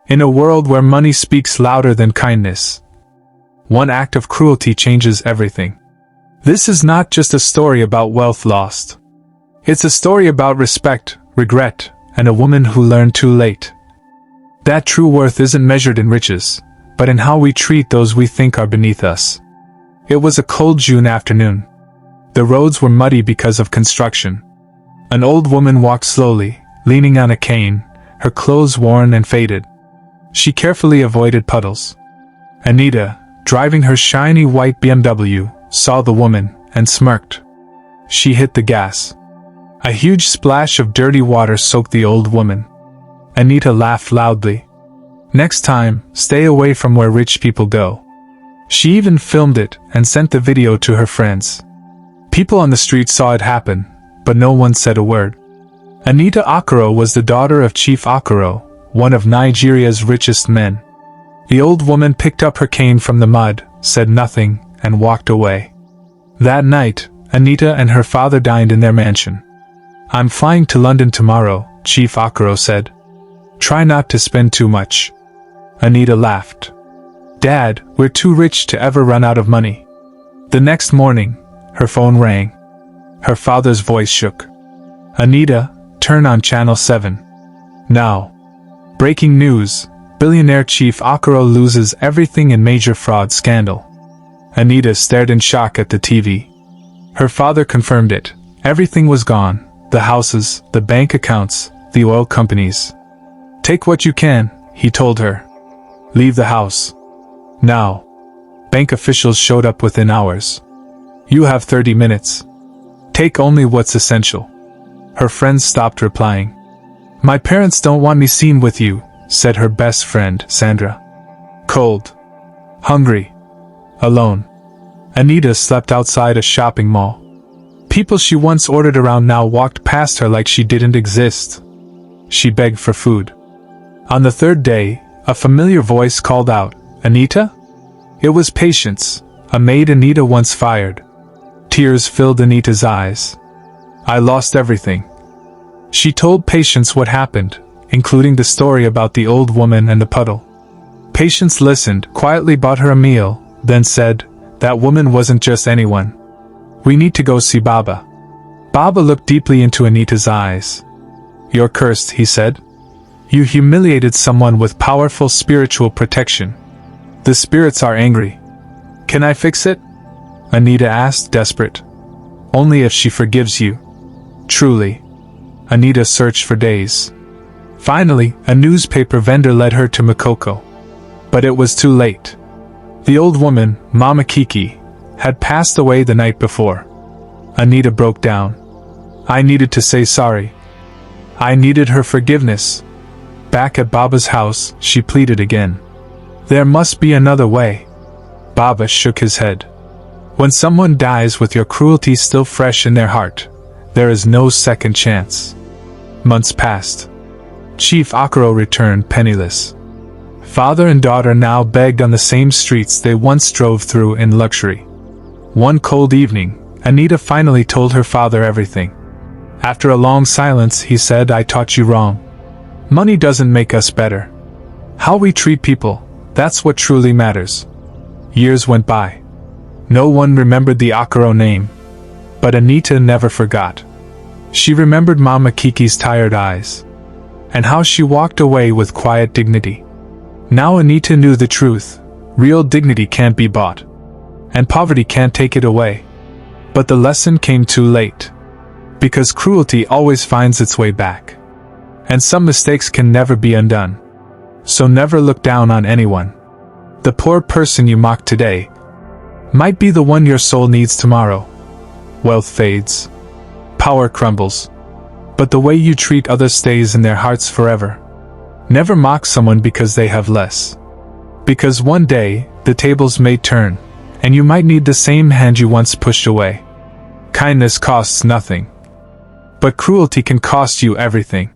In a world where money speaks louder than kindness, one act of cruelty changes everything. This is not just a story about wealth lost. It's a story about respect, regret, and a woman who learned too late. That true worth isn't measured in riches, but in how we treat those we think are beneath us. It was a cold June afternoon. The roads were muddy because of construction. An old woman walked slowly, leaning on a cane, her clothes worn and faded. She carefully avoided puddles. Anita, driving her shiny white BMW, saw the woman and smirked. She hit the gas. A huge splash of dirty water soaked the old woman. Anita laughed loudly. Next time, stay away from where rich people go. She even filmed it and sent the video to her friends. People on the street saw it happen, but no one said a word. Anita Ocoro was the daughter of Chief Ocoro, one of Nigeria's richest men. The old woman picked up her cane from the mud, said nothing, and walked away. That night, Anita and her father dined in their mansion. "I'm flying to London tomorrow," Chief Ocoro said. "Try not to spend too much." Anita laughed. "Dad, we're too rich to ever run out of money." The next morning, her phone rang. Her father's voice shook. "Anita, turn on Channel 7. Now." Breaking news: billionaire Chief Ocoro loses everything in major fraud scandal. Anita stared in shock at the TV. Her father confirmed it. Everything was gone. The houses, the bank accounts, the oil companies. "Take what you can," he told her. "Leave the house. Now." Bank officials showed up within hours. "You have 30 minutes. Take only what's essential." Her friends stopped replying. "My parents don't want me seen with you," said her best friend, Sandra. "Cold. Hungry. Alone." Anita slept outside a shopping mall. People she once ordered around now walked past her like she didn't exist. She begged for food. On the third day, a familiar voice called out, "Anita?" It was Patience, a maid Anita once fired. Tears filled Anita's eyes. "I lost everything." She told Patience what happened, including the story about the old woman and the puddle. Patience listened, quietly bought her a meal, then said, "That woman wasn't just anyone. We need to go see Baba." Baba looked deeply into Anita's eyes. "You're cursed," he said. "You humiliated someone with powerful spiritual protection. The spirits are angry." "Can I fix it?" Anita asked, desperate. "Only if she forgives you." "Truly." Anita searched for days. Finally, a newspaper vendor led her to Makoko. But it was too late. The old woman, Mama Kiki, had passed away the night before. Anita broke down. "I needed to say sorry. I needed her forgiveness." Back at Baba's house, she pleaded again. "There must be another way." Baba shook his head. "When someone dies with your cruelty still fresh in their heart, there is no second chance." Months passed. Chief Ocoro returned penniless. Father and daughter now begged on the same streets they once drove through in luxury. One cold evening, Anita finally told her father everything. After a long silence, he said, "I taught you wrong. Money doesn't make us better. How we treat people, that's what truly matters." Years went by. No one remembered the Ocoro name. But Anita never forgot. She remembered Mama Kiki's tired eyes. And how she walked away with quiet dignity. Now Anita knew the truth. Real dignity can't be bought. And poverty can't take it away. But the lesson came too late. Because cruelty always finds its way back. And some mistakes can never be undone. So never look down on anyone. The poor person you mock today might be the one your soul needs tomorrow. Wealth fades. Power crumbles. But the way you treat others stays in their hearts forever. Never mock someone because they have less. Because one day, the tables may turn, and you might need the same hand you once pushed away. Kindness costs nothing. But cruelty can cost you everything.